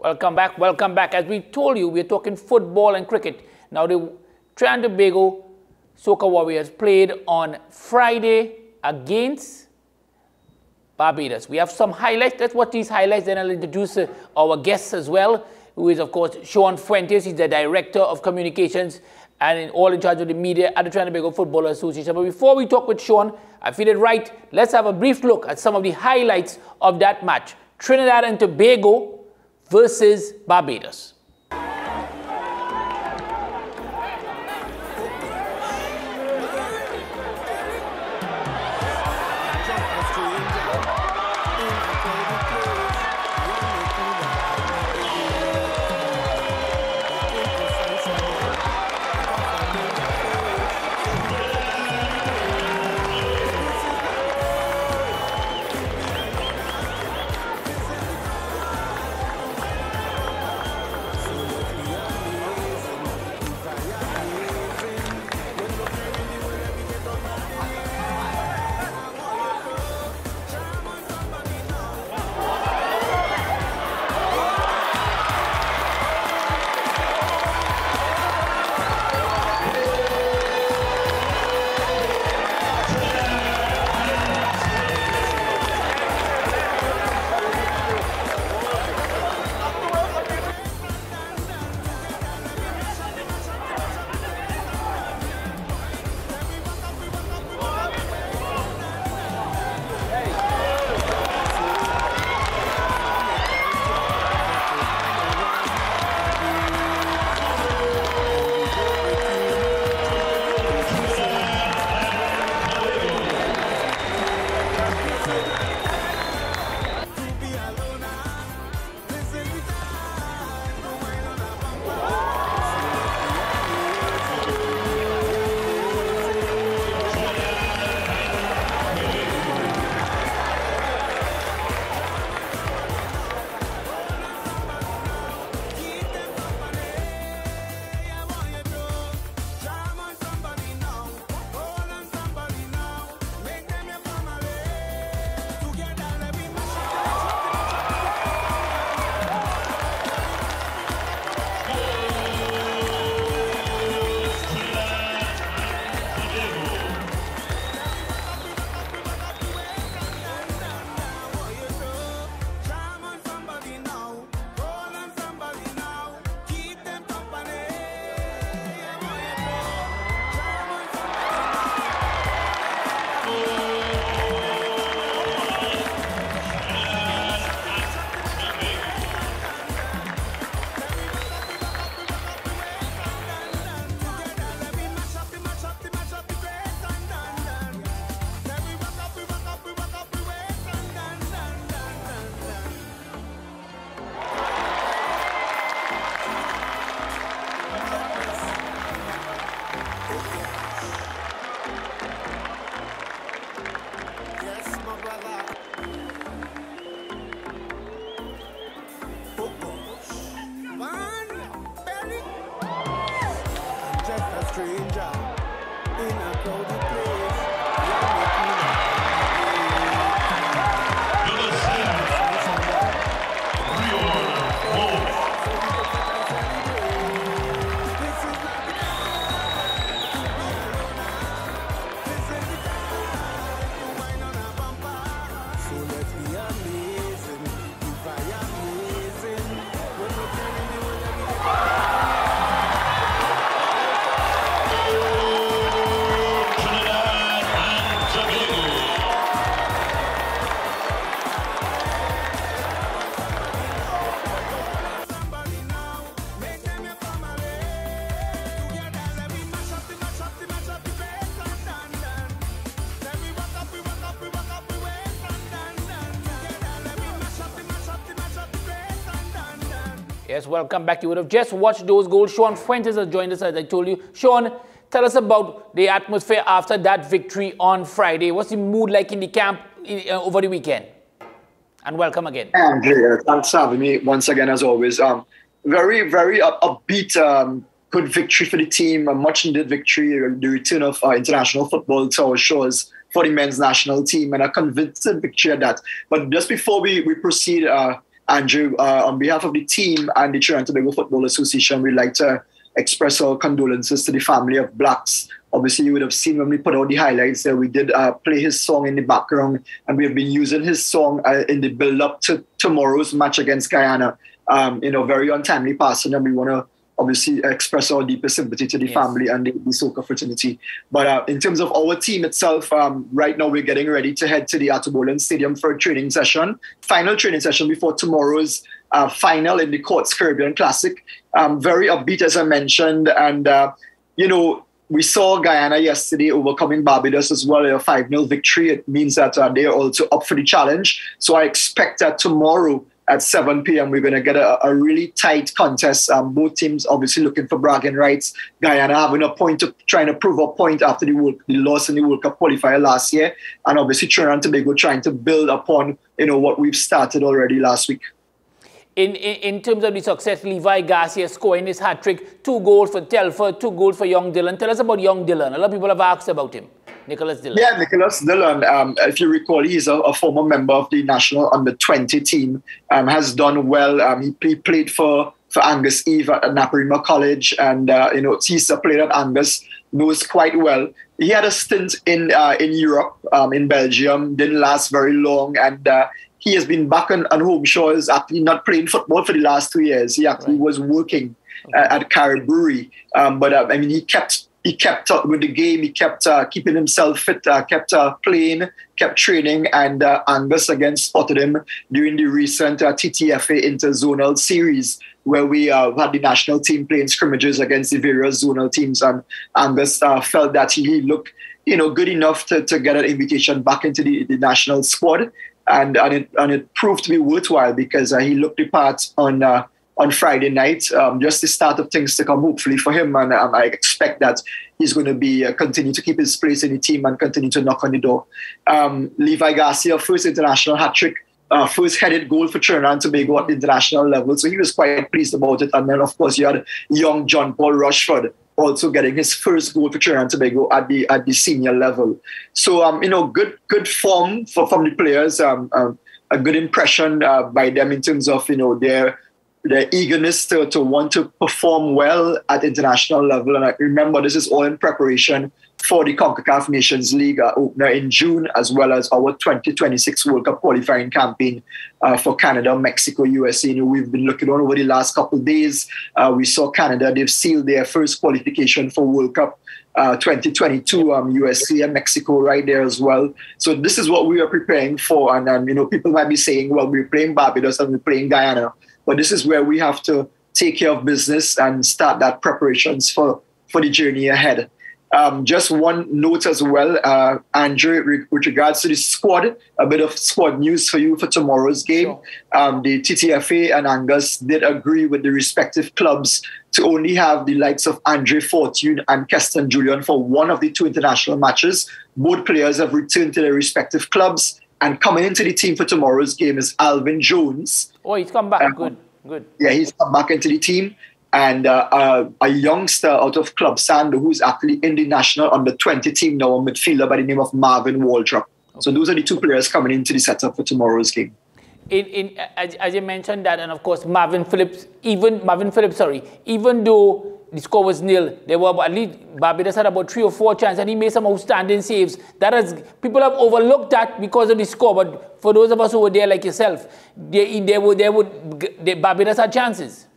Welcome back. Welcome back. As we told you, we're talking football and cricket. Now, the Trinidad and Tobago Soca Warriors played on Friday against Barbados. We have some highlights. Let's watch these highlights. Then I'll introduce our guests as well, who is, of course, Sean Fuentes. He's the Director of Communications and in charge of the media at the Trinidad and Tobago Football Association. But before we talk with Sean, I feel it right. Let's have a brief look at some of the highlights of that match. Trinidad and Tobago versus Barbados. Yes, welcome back. You would have just watched those goals. Sean Fuentes has joined us, as I told you. Sean, tell us about the atmosphere after that victory on Friday. What's the mood like in the camp over the weekend? And welcome again. Andrea, thanks for having me once again, as always. Very, very upbeat, good victory for the team, a much-needed victory, the return of international football to our shores for the men's national team, and a convincing victory at that. But just before we proceed, Andrew, on behalf of the team and the Trinidad and Tobago Football Association, we'd like to express our condolences to the family of Blacks. Obviously, you would have seen when we put out the highlights that we did play his song in the background, and we have been using his song in the build-up to tomorrow's match against Guyana. Very untimely passing, and we want to obviously express our deepest sympathy to the family and the soccer fraternity. But in terms of our team itself, right now we're getting ready to head to the Atubolan Stadium for a training session, final training session before tomorrow's final in the Courts Caribbean Classic. Very upbeat, as I mentioned, and we saw Guyana yesterday overcoming Barbados as well, a 5-0 victory. It means that they're also up for the challenge. So I expect that tomorrow at 7 p.m. we're going to get a really tight contest. Both teams obviously looking for bragging rights. Guyana having a point of trying to prove a point after the loss in the World Cup qualifier last year. And obviously Trinidad and Tobago trying to build upon what we've started already last week. In terms of the success, Levi Garcia scoring his hat-trick, 2 goals for Telford, 2 goals for Young Dillon. Tell us about Young Dillon. A lot of people have asked about him. Nicholas Dillon. Yeah, Nicholas Dillon. If you recall, he's a former member of the national under-20 team. Has done well. He played for Angus Eve at Naparima College, and he's a player at Angus, knows quite well. He had a stint in Europe, in Belgium, didn't last very long, and he has been back on home shores, actually not playing football for the last 2 years. He actually was working at Caribou. But he kept up with the game. He kept keeping himself fit, kept playing, kept training, and Angus again spotted him during the recent TTFA Interzonal Series, where we had the national team playing scrimmages against the various zonal teams. And Angus felt that he looked good enough to get an invitation back into the national squad. And it proved to be worthwhile because he looked the part on Friday night, just the start of things to come, hopefully, for him. And I expect that he's going to be continue to keep his place in the team and continue to knock on the door. Levi Garcia, first international hat-trick, first headed goal for Trinidad and Tobago at the international level. So he was quite pleased about it. And then, of course, you had young John Paul Rushford also getting his first goal for Trinidad and Tobago at the senior level. So, good form from the players, a good impression by them in terms of, their eagerness to want to perform well at international level. And I remember this is all in preparation for the CONCACAF Nations League opener in June, as well as our 2026 World Cup qualifying campaign for Canada, Mexico, USA. We've been looking on over the last couple of days. We saw Canada, they've sealed their first qualification for World Cup 2022, USA and Mexico right there as well. So this is what we are preparing for. And people might be saying, well, we're playing Barbados and we're playing Guyana. But this is where we have to take care of business and start that preparations for the journey ahead. Just one note as well, Andrew, with regards to the squad, a bit of squad news for you for tomorrow's game. Sure. The TTFA and Angus did agree with the respective clubs to only have the likes of Andre Fortune and Keston Julian for one of the 2 international matches. Both players have returned to their respective clubs. And coming into the team for tomorrow's game is Alvin Jones. Oh, he's come back. Good. Yeah, he's come back into the team. And a youngster out of Club Sando who's actually in the national under-20 team now, a midfielder by the name of Marvin Waldrop. Okay. So those are the 2 players coming into the setup for tomorrow's game. As you mentioned that, and of course Marvin Phillips, even though the score was 0, there were at least Barbados had about 3 or 4 chances, and he made some outstanding saves. People have overlooked that because of the score, but for those of us who were there like yourself, Barbados had chances.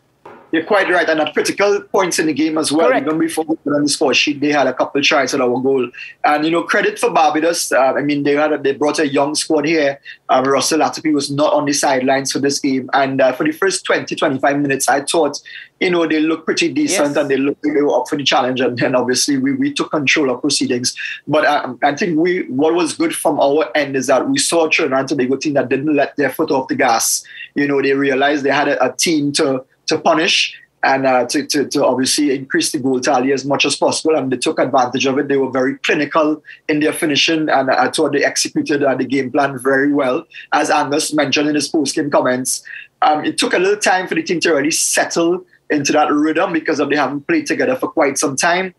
You're quite right, and at critical points in the game as well. Correct. Even before we put on the score sheet, they had a couple of tries at our goal. And credit for Barbados. They brought a young squad here. Russell Latipi was not on the sidelines for this game, and for the first 20-25 minutes, I thought they looked pretty decent. Yes. And they were up for the challenge. And then obviously we took control of proceedings. But I think what was good from our end is that we saw a Trinidad and Tobago team that didn't let their foot off the gas. They realized they had a team to punish and to obviously increase the goal tally as much as possible. And they took advantage of it. They were very clinical in their finishing, and I thought they executed the game plan very well. As Angus mentioned in his post-game comments, it took a little time for the team to really settle into that rhythm because they haven't played together for quite some time.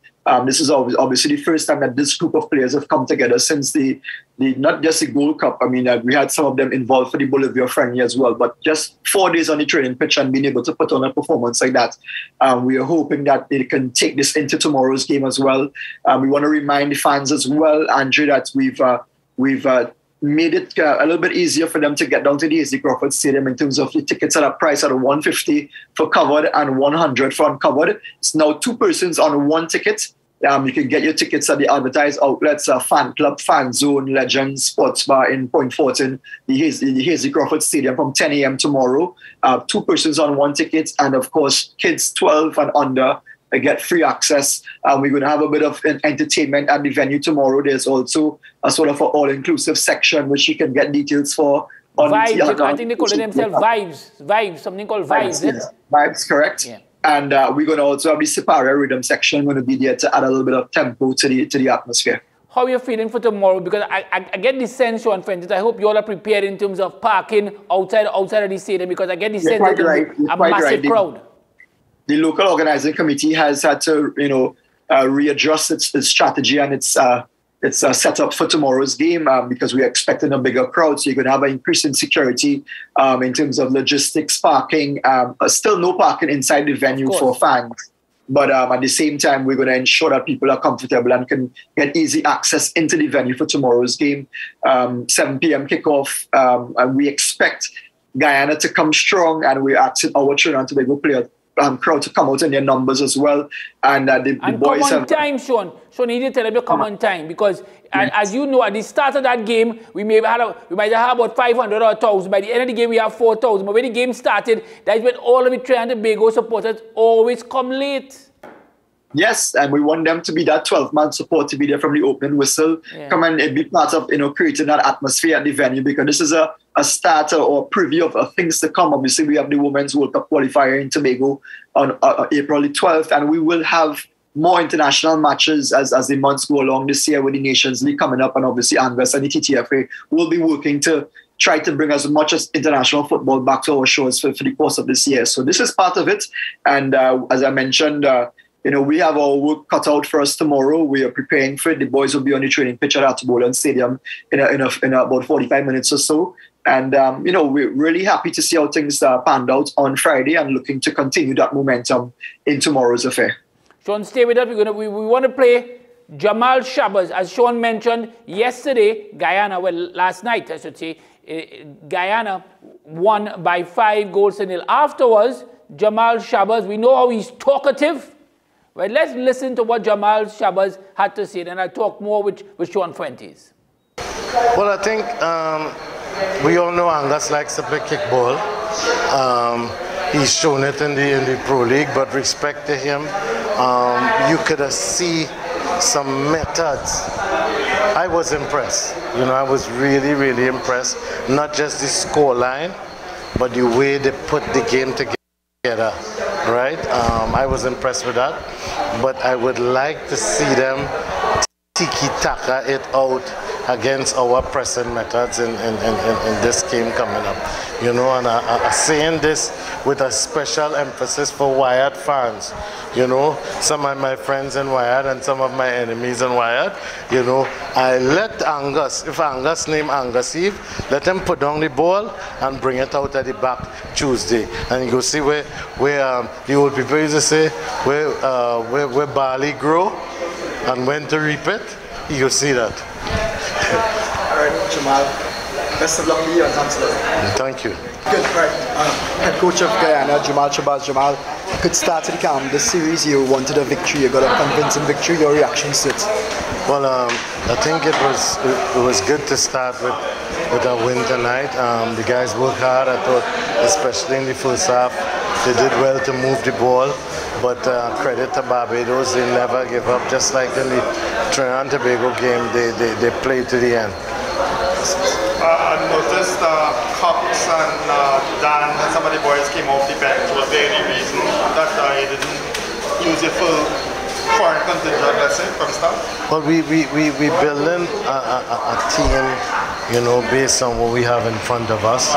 This is obviously the first time that this group of players have come together since the not just the Gold Cup. I mean, we had some of them involved for the Bolivia friendly as well, but just 4 days on the training pitch and being able to put on a performance like that. We are hoping that they can take this into tomorrow's game as well. We want to remind the fans as well, Andrew, that we've made it a little bit easier for them to get down to the AC Crawford Stadium in terms of the tickets at a price at $150 for covered and $100 for uncovered. It's now 2 persons on 1 ticket. You can get your tickets at the advertised outlets, Fan Club, Fan Zone, Legends, Sports Bar in Point Fortin, the Hazy Crawford Stadium from 10 a.m. tomorrow. 2 persons on 1 ticket. And of course, kids 12 and under get free access. We're going to have a bit of entertainment at the venue tomorrow. There's also a sort of an all-inclusive section which you can get details for. On Vibes, I think they call it themselves Vibes, something called Vibes. Yes. Vibes, correct. Yeah. And we're going to also have the Siparia rhythm section going to be there to add a little bit of tempo to the atmosphere. How are you feeling for tomorrow? Because I get the sense, Sean Fenton, I hope you all are prepared in terms of parking outside of the stadium, because I get the sense that a massive crowd. The local organizing committee has had to, readjust its strategy and its set up for tomorrow's game because we're expecting a bigger crowd. So you're going to have an increase in security in terms of logistics, parking. Still no parking inside the venue for fans. But at the same time, we're going to ensure that people are comfortable and can get easy access into the venue for tomorrow's game. 7 p.m. kickoff. And we expect Guyana to come strong, and we're asking our Trinidad and Tobago players crowd to come out in their numbers as well. And the boys come on time, Sean. Sean, you need to tell them to come on time, because as you know, at the start of that game, we might have about 500 or 1,000. By the end of the game, we have 4,000. But when the game started, that's when all of the Trinidad and Tobago supporters always come late. Yes, and we want them to be that 12-man support, to be there from the opening whistle. Yeah. Come and be part of creating that atmosphere at the venue, because this is a starter or preview of things to come. Obviously, we have the Women's World Cup qualifier in Tobago on April the 12th, and we will have more international matches as the months go along this year, with the Nations League coming up, and obviously Angus and the TTFA will be working to try to bring as much as international football back to our shores for the course of this year. So this is part of it, and as I mentioned, we have our work cut out for us tomorrow. We are preparing for it. The boys will be on the training pitch at Archibald Stadium in about 45 minutes or so. And, we're really happy to see how things panned out on Friday, and looking to continue that momentum in tomorrow's affair. Sean, stay with us. We want to play Jamal Shabazz. As Sean mentioned yesterday, last night, I should say, Guyana won by 5-0. Afterwards, Jamal Shabazz, we know how he's talkative. Well, let's listen to what Jamal Shabazz had to say, and I'll talk more with Sean Fuentes. Well, I think we all know Angus likes to play kickball. He's shown it in the Pro League, but respect to him. You could see some methods. I was impressed. I was really, really impressed. Not just the score line, but the way they put the game together. Right? I was impressed with that, but I would like to see them tiki-taka it out against our pressing methods in this game coming up. And I'm saying this with a special emphasis for Wyatt fans. Some of my friends in Wyatt and some of my enemies in Wyatt. I let Angus, if Angus name Angus Eve, let him put down the ball and bring it out at the back Tuesday. And you go see where the old people used to say where barley grow and when to reap it. You see that. All right, Jamal. Best of luck to you and thanks a lot. Thank you. Good. Right. Head coach of Guyana, Jamal Shabazz. Jamal, good start to the camp. This series, you wanted a victory. You got a convincing victory. Your reactions to it? Well, I think it was good to start with a win tonight. The guys worked hard. I thought, especially in the first half, they did well to move the ball. But credit to Barbados, they never give up. Just like in the Trinidad and Tobago game, they played to the end. I noticed Cox and Dan and some of the boys came off the bench. Was there any reason that you didn't use your full foreign contingent, let's say, from start? Well, we building a team, you know, based on what we have in front of us.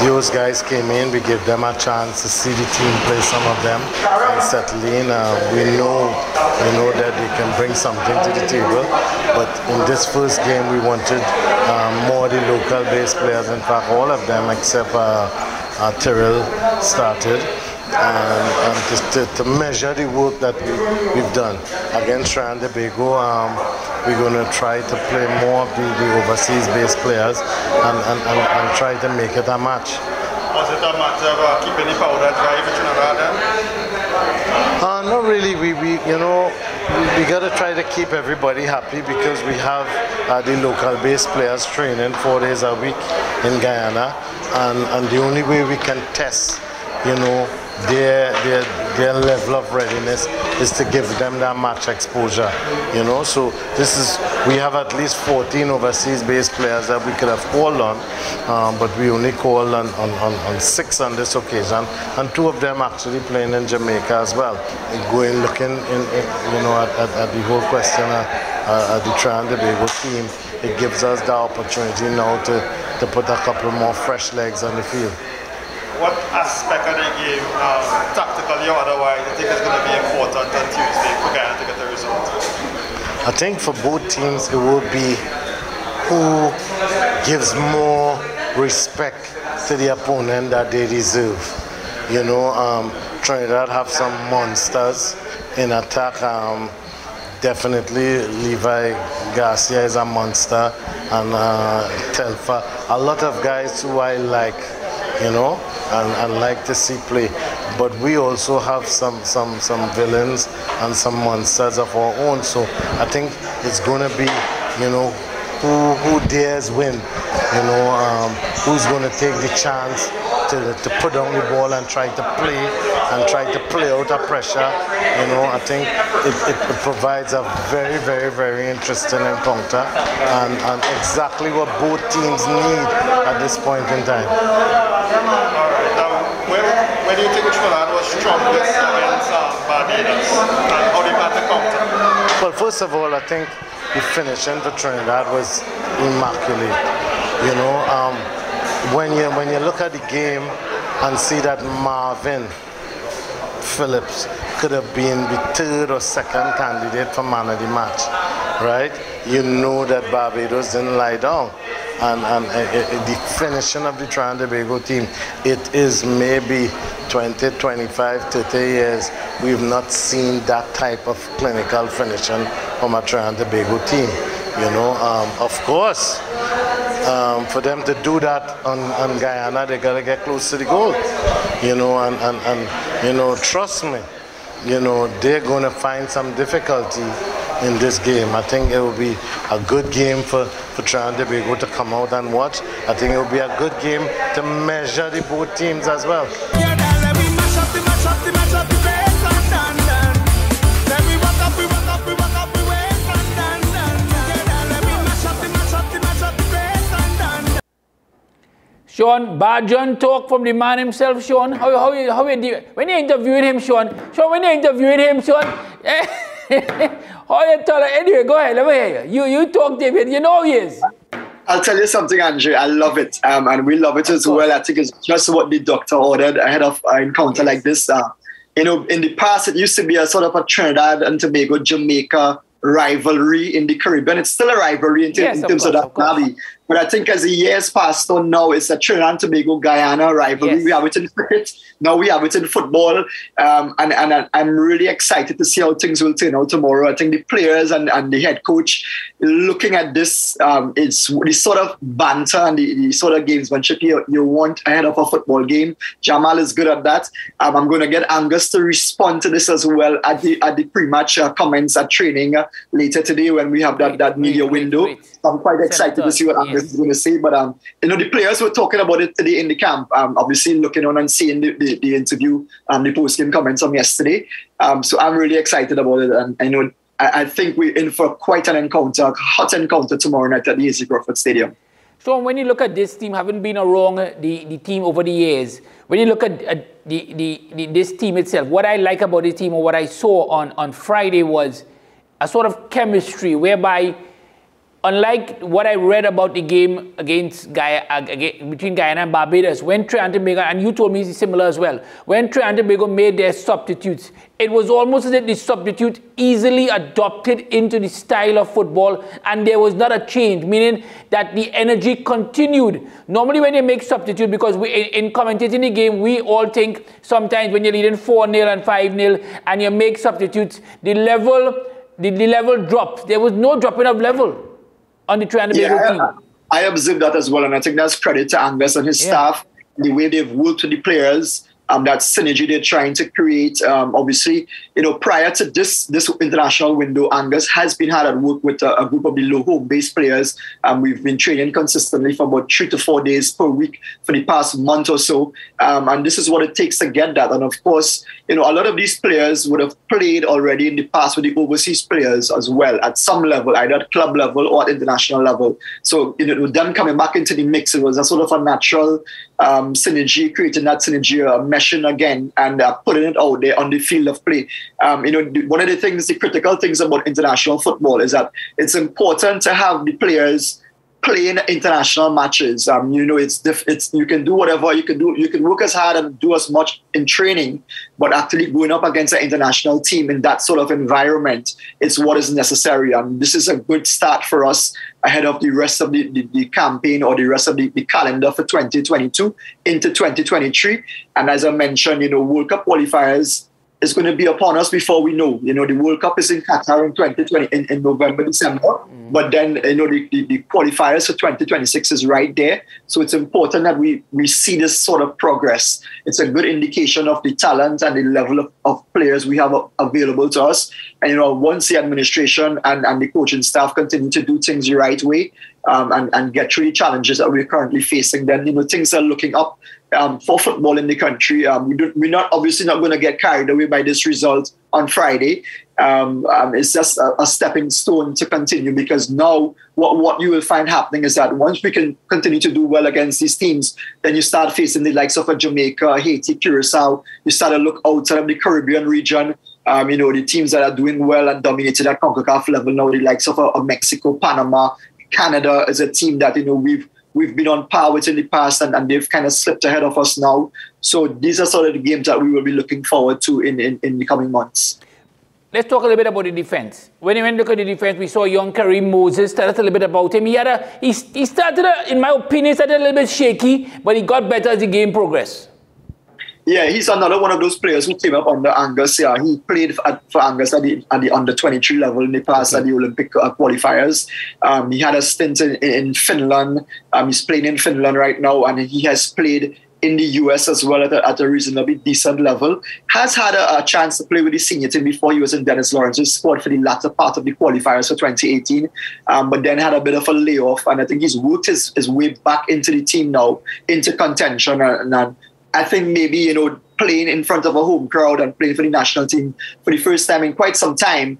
Those guys came in, we gave them a chance to see the team play, some of them, and settle in. We know that they can bring something to the table, but in this first game we wanted more the local based players. In fact, all of them except Tyrrell started. And to measure the work that we've done against Trinidad and Tobago, we're going to try to play more of the overseas-based players and try to make it a match. Was it a matter of keeping the powder dry for Trinidad then? Not really. We got to try to keep everybody happy because we have the local-based players training 4 days a week in Guyana, and the only way we can test, you know, their level of readiness is to give them that match exposure, you know. So we have at least 14 overseas based players that we could have called on, but we only called on 6 on this occasion, and 2 of them actually playing in Jamaica as well. Looking you know, at the whole question of the Trinidad and Tobago team, it gives us the opportunity now to put a couple more fresh legs on the field. What aspect of the game, tactically or otherwise, I think is going to be important on Tuesday for Guyana to get the result? I think for both teams it will be who gives more respect to the opponent that they deserve. You know, Trinidad have some monsters in attack. Definitely Levi Garcia is a monster, and Telfa. A lot of guys who I like, you know, and like to see play. But we also have some villains and some monsters of our own. So I think it's going to be, you know, who dares win, you know, who's going to take the chance to put down the ball and try to play out of pressure. You know, I think it provides a very, very, very interesting encounter, and exactly what both teams need at this point in time. Alright, now where do you think Trinidad was strongest against Barbados, and how they plan to counter? Well, first of all, I think the finishing for Trinidad was immaculate. You know, when you look at the game and see that Marvin Phillips could have been the 3rd or 2nd candidate for man of the match, right? You know that Barbados didn't lie down. And the finishing of the Trinidad and Tobago team, it is maybe 20, 25, 30 years we've not seen that type of clinical finishing from a Trinidad and Tobago team. You know, of course, for them to do that on Guyana, they gotta get close to the goal. You know, and you know, trust me, you know, they're gonna find some difficulty in this game. I think it will be a good game for Trinidad and Tobago to come out and watch. I think it will be a good game to measure the both teams as well. Sean, Bajan talk from the man himself, Sean. How when you interviewed him, Sean, when you interviewed him, Sean, how you tell her? Anyway, go ahead, let me hear you. You talk, David, you know he is. I'll tell you something, Andrew. I love it, and we love it as well. I think it's just what the doctor ordered ahead of an encounter like this. You know, in the past, it used to be a sort of a Trinidad and Tobago, Jamaica rivalry in the Caribbean. It's still a rivalry in terms of that derby. But I think as the years passed on now, it's a Trinidad and Tobago Guyana rivalry. Yes. We have it in cricket. Now we have it in football. And I'm really excited to see how things will turn out tomorrow. I think the players and the head coach looking at this, it's the sort of banter and the sort of gamesmanship you want ahead of a football game. Jamal is good at that. I'm going to get Angus to respond to this as well at the pre-match comments at training later today when we have that media window. I'm quite excited to see what Angus is going to say. But, you know, the players were talking about it today in the camp, obviously looking on and seeing the interview, the post-game comments from yesterday. So I'm really excited about it. And I know I think we're in for quite an encounter, a hot encounter tomorrow night at the AC Crawford Stadium. So when you look at this team, having been around the team over the years, when you look at this team itself. What I like about this team, or what I saw on Friday, was a sort of chemistry whereby, unlike what I read about the game between Guyana and Barbados, when Trinidad and Tobago, and you told me it's similar as well, when Trinidad and Tobago made their substitutes, it was almost as if the substitute easily adopted into the style of football, and there was not a change, meaning that the energy continued. Normally when they make substitute, because in commentating the game, we all think sometimes when you're leading 4-0 and 5-0 and you make substitutes, the level drops. There was no dropping of level on the Trinidad and Tobago team. I observed that as well, and I think that's credit to Angus and his staff, the way they've worked with the players, that synergy they're trying to create. Obviously, prior to this international window, Angus has been hard at work with a group of the low home-based players. We've been training consistently for about 3 to 4 days per week for the past month or so. And this is what it takes to get that. And of course, a lot of these players would have played already in the past with the overseas players as well, at some level, either at club level or at international level. So, with them coming back into the mix, it was a sort of a natural synergy, creating that synergy, meshing again, and putting it out there on the field of play. One of the critical things about international football is that it's important to have the players playing international matches. It's you can do whatever you can do. You can work as hard and do as much in training, but actually going up against an international team in that sort of environment is what is necessary. And this is a good start for us ahead of the rest of the campaign, or the rest of the calendar for 2022 into 2023. And as I mentioned, World Cup qualifiers is going to be upon us before we know. The World Cup is in Qatar in 2020, in November, December. But then, the qualifiers for 2026 is right there. So it's important that we see this sort of progress. It's a good indication of the talent and the level of players we have available to us. And, once the administration and the coaching staff continue to do things the right way, and get through the challenges that we're currently facing, then, things are looking up for football in the country. We're not going to get carried away by this result on Friday. It's just a stepping stone to continue, because now what you will find happening is that once we can continue to do well against these teams, then you start facing the likes of Jamaica, Haiti, Curacao. You start to look outside of the Caribbean region. The teams that are doing well and dominated at CONCACAF level now, the likes of Mexico, Panama, Canada is a team that we've been on par with in the past, and they've kind of slipped ahead of us now. So these are sort of the games that we will be looking forward to in the coming months. Let's talk a little bit about the defense. When you look at the defense, we saw young Kareem Moses. Tell us a little bit about him. He started, in my opinion, a little bit shaky, but he got better as the game progressed. Yeah, he's another one of those players who came up under Angus. Yeah, he played for Angus at the under-23 level in the past at the Olympic qualifiers. He had a stint in Finland. He's playing in Finland right now, and he has played in the US as well at a reasonably decent level. Has had a chance to play with the senior team before. He was in Dennis Lawrence's squad for the latter part of the qualifiers for 2018, but then had a bit of a layoff, and I think he's worked his way back into the team now, into contention, and I think maybe, playing in front of a home crowd and playing for the national team for the first time in quite some time,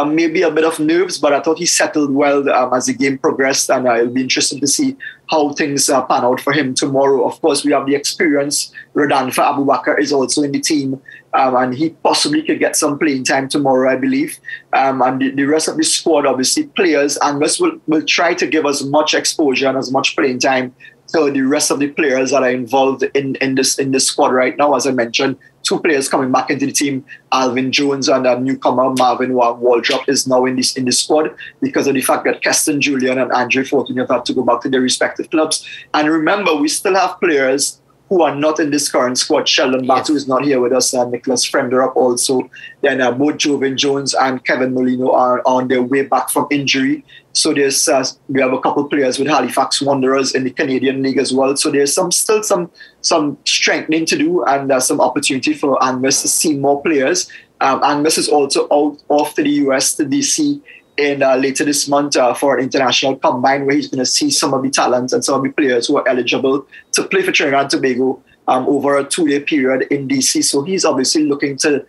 maybe a bit of nerves, but I thought he settled well as the game progressed, and it'll be interesting to see how things pan out for him tomorrow. Of course, we have the experience. Rodolfo Abubakar is also in the team, and he possibly could get some playing time tomorrow, I believe. And the rest of the squad, obviously, players, Angus will try to give as much exposure and as much playing time to the rest of the players that are involved in this squad right now. As I mentioned, 2 players coming back into the team, Alvin Jones and a newcomer, Marvin Waldrop, is now in this squad because of the fact that Keston Julian and Andre Fortuny have had to go back to their respective clubs. And remember, we still have players who are not in this current squad. Sheldon Batu is not here with us, and Nicholas Frenderup also. Then both Jovan Jones and Kevin Molino are on their way back from injury. So there's we have a couple of players with Halifax Wanderers in the Canadian League as well. So there's still some strengthening to do, and some opportunity for Angus to see more players. Angus is also off to the US, to DC, in later this month for an international combine, where he's going to see some of the talents and some of the players who are eligible to play for Trinidad and Tobago over a 2-day period in DC. So he's obviously looking to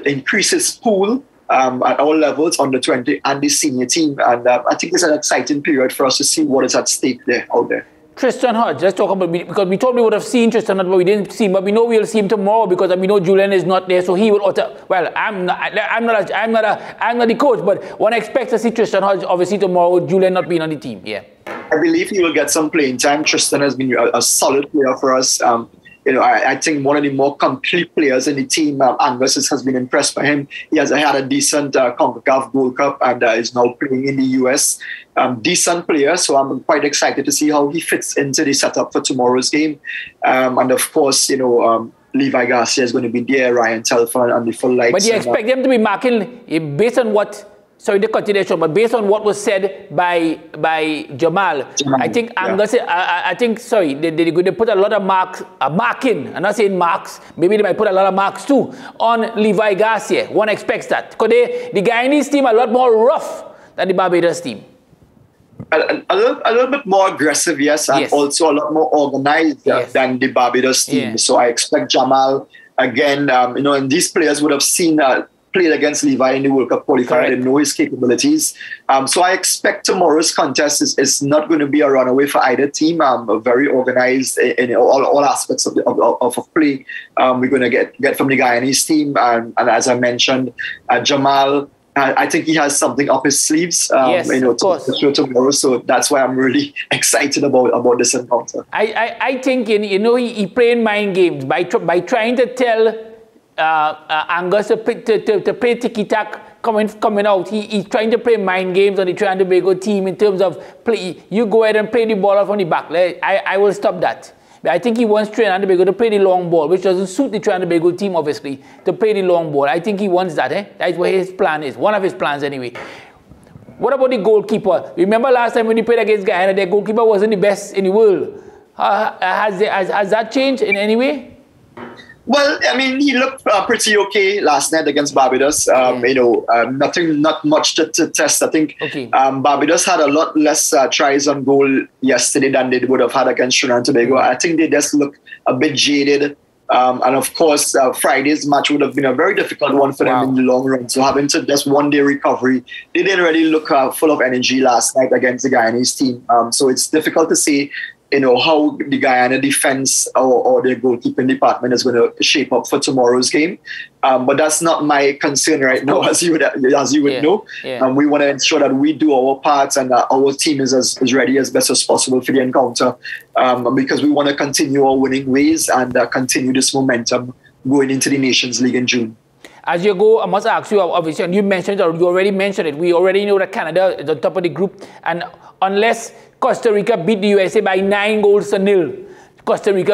increase his pool at all levels, under 20 and the senior team. And I think it's an exciting period for us to see what is at stake out there. Tristan Hodge, let's talk about, because we thought we would have seen Tristan Hodge, but we didn't see him. But we know we'll see him tomorrow because we know Julian is not there, so he will. Well, I'm not the coach, but one expects to see Tristan Hodge obviously tomorrow. Julian not being on the team. Yeah, I believe he will get some playing time. Tristan has been a solid player for us. I think one of the more complete players in the team. Angus has been impressed by him. He has had a decent CONCACAF Gold Cup and is now playing in the US. Decent player, so I'm quite excited to see how he fits into the setup for tomorrow's game. And of course, Levi Garcia is going to be there, Ryan Telford and the full lights. But you expect them to be marking based on what? Sorry, the continuation, but based on what was said by Jamal, I think Angus, they're going to put a lot of marking. I'm not saying marks. Maybe they might put a lot of marks too on Levi Garcia. One expects that because the Guyanese team are a lot more rough than the Barbados team. A little bit more aggressive, yes, and also a lot more organized than the Barbados team. Yeah. So I expect Jamal again. And these players would have seen. Played against Levi in the World Cup qualifier. They know his capabilities. So I expect tomorrow's contest is not going to be a runaway for either team. Very organized in all aspects of play. We're going to get from the Guyanese team. And as I mentioned, Jamal, I think he has something up his sleeves to show tomorrow. So that's why I'm really excited about this encounter. I think, he played mind games by trying to tell Angus to play tiki-tack coming out. He's trying to play mind games on the Trinidad and Tobago team in terms of play. You go ahead and play the ball off on the back. I will stop that. But I think he wants Trinidad and Tobago to play the long ball, which doesn't suit the Trinidad and Tobago team, obviously, to play the long ball. I think he wants that. That's what his plan is. One of his plans, anyway. What about the goalkeeper? Remember last time when he played against Guyana, their goalkeeper wasn't the best in the world. Has that changed in any way? Well, I mean, he looked pretty okay last night against Barbados. Not much to test. I think Barbados had a lot less tries on goal yesterday than they would have had against Trinidad and Tobago. I think they just look a bit jaded. And of course, Friday's match would have been a very difficult one for them in the long run. So having to just one-day recovery, they didn't really look full of energy last night against the Guyanese team. So it's difficult to say how the Guyana defense or their goalkeeping department is going to shape up for tomorrow's game. But that's not my concern right now, as you would know. Yeah. We want to ensure that we do our parts and our team is as ready as best as possible for the encounter because we want to continue our winning ways and continue this momentum going into the Nations League in June. As you go, I must ask you, obviously, and you already mentioned it, we already know that Canada is on top of the group, and unless Costa Rica beat the USA by 9-0, Costa Rica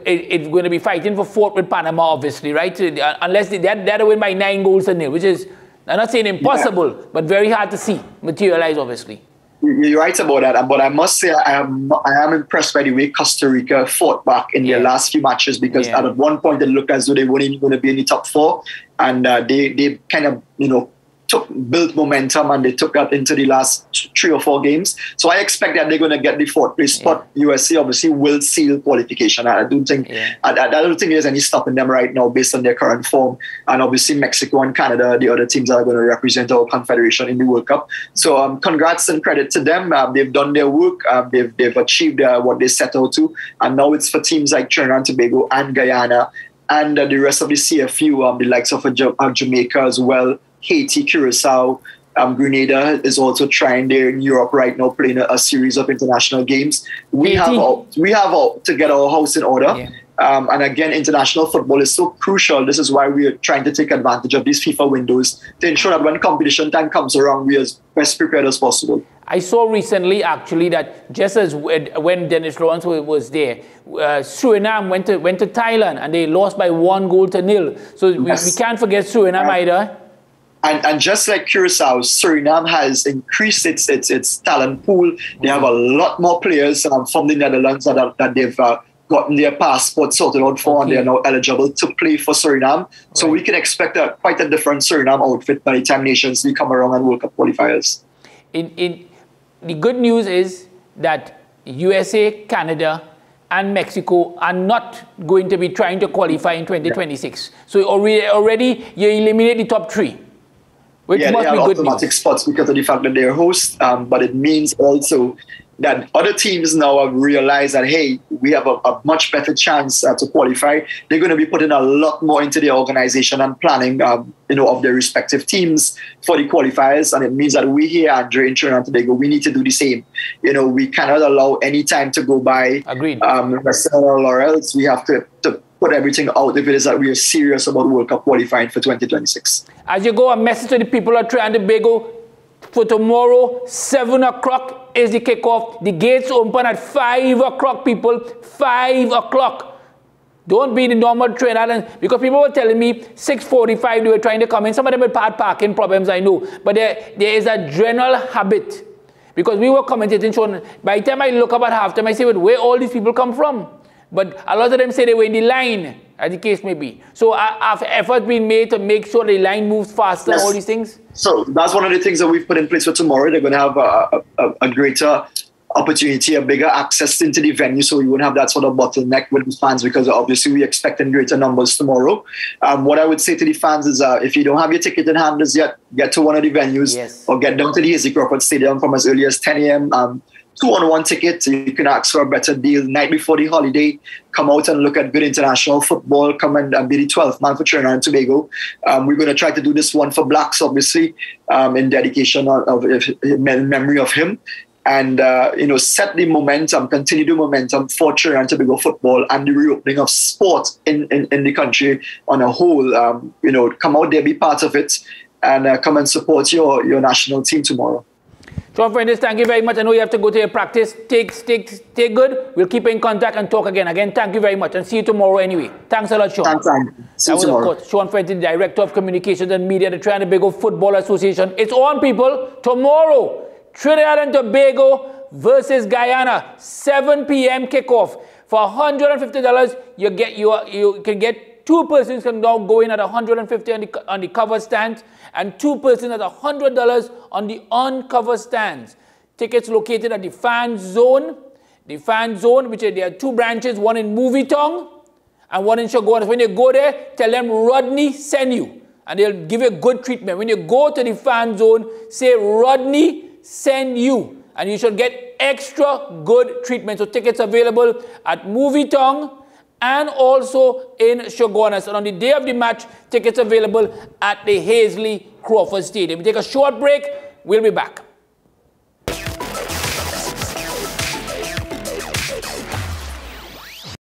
is going to be fighting for fourth with Panama, obviously, right? Unless they had to win by 9-0, which is, I'm not saying impossible, but very hard to see materialize, obviously. You're right about that, but I must say I am impressed by the way Costa Rica fought back in their last few matches because at one point it looked as though they weren't even going to be in the top four, and they kind of built momentum and they took that into the last 3 or 4 games. So I expect that they're going to get the 4th place spot. USA obviously will seal qualification. I don't think there's any stopping them right now based on their current form. And obviously Mexico and Canada, the other teams that are going to represent our confederation in the World Cup. So congrats and credit to them. They've done their work. They've achieved what they set out to. And now it's for teams like Trinidad and Tobago and Guyana and the rest of the CFU, the likes of Jamaica as well, Haiti, Curacao, Grenada is also trying there in Europe right now, playing a series of international games. We have to get our house in order. Yeah. And again, international football is so crucial. This is why we are trying to take advantage of these FIFA windows to ensure that when competition time comes around, we are as best prepared as possible. I saw recently, actually, that just as when Dennis Lawrence was there, Suriname went to Thailand and they lost by 1-0. So we can't forget Suriname either. And just like Curacao, Suriname has increased its talent pool. They have a lot more players from the Netherlands that they've gotten their passport sorted out for, and they are now eligible to play for Suriname. So we can expect quite a different Suriname outfit by the time Nations League come around and World Cup qualifiers. The good news is that USA, Canada, and Mexico are not going to be trying to qualify in 2026. So already you eliminate the top 3. Which must they have be good automatic spots because of the fact that they're hosts, but it means also that other teams now have realized that, hey, we have a much better chance to qualify. They're going to be putting a lot more into the organization and planning, of their respective teams for the qualifiers. And it means that we here, Andre, in Trinidad and Tobago, we need to do the same. We cannot allow any time to go by. Agreed. Or else we have to put everything out if it is that we are serious about World Cup qualifying for 2026. As you go, a message to the people of Trinidad and Tobago. For tomorrow, 7 o'clock is the kickoff. The gates open at 5 o'clock, people. 5 o'clock. Don't be the normal Trinidad. Because people were telling me 6:45 they were trying to come in. Some of them had parking problems, I know. But there is a general habit. Because we were commentating, Sean. By the time I look up at halftime, I say, where all these people come from? But a lot of them say they were in the line, as the case may be. So have efforts been made to make sure the line moves faster, all these things? So that's one of the things that we've put in place for tomorrow. They're going to have a greater opportunity, a bigger access into the venue, so we won't have that sort of bottleneck with the fans, because obviously we're expecting greater numbers tomorrow. What I would say to the fans is if you don't have your ticket in hand as yet, get to one of the venues or get down to the Hazy Crawford Stadium from as early as 10 a.m. 2-on-1 tickets. You can ask for a better deal night before the holiday. Come out and look at good international football. Come and be the 12th man for Trinidad and Tobago. We're going to try to do this one for Blacks, obviously, in dedication in memory of him. And, set the momentum, continue the momentum for Trinidad and Tobago football and the reopening of sport in the country on a whole. Come out there, be part of it, and come and support your national team tomorrow. Sean Fuentes, thank you very much. I know you have to go to your practice. Take good. We'll keep in contact and talk again. Again, thank you very much. And see you tomorrow anyway. Thanks a lot, Sean. Thanks, Andy. See you tomorrow. Of course, Sean Fuentes, Director of Communications and Media at the Trinidad and Tobago Football Association. It's on, people. Tomorrow, Trinidad and Tobago versus Guyana. 7 p.m. kickoff. For $150, you can get 2 persons can now go in at $150 on the cover stands, and 2 persons at $100 on the uncover stands. Tickets located at the fan zone. The fan zone, which there are 2 branches, one in Movie Tongue and one in Shogunas. When you go there, tell them Rodney sent you, and they'll give you good treatment. When you go to the fan zone, say Rodney send you, and you should get extra good treatment. So tickets available at Movie Tongue and also in Shogunas. And on the day of the match, tickets available at the Hazy Crawford Stadium. We take a short break. We'll be back.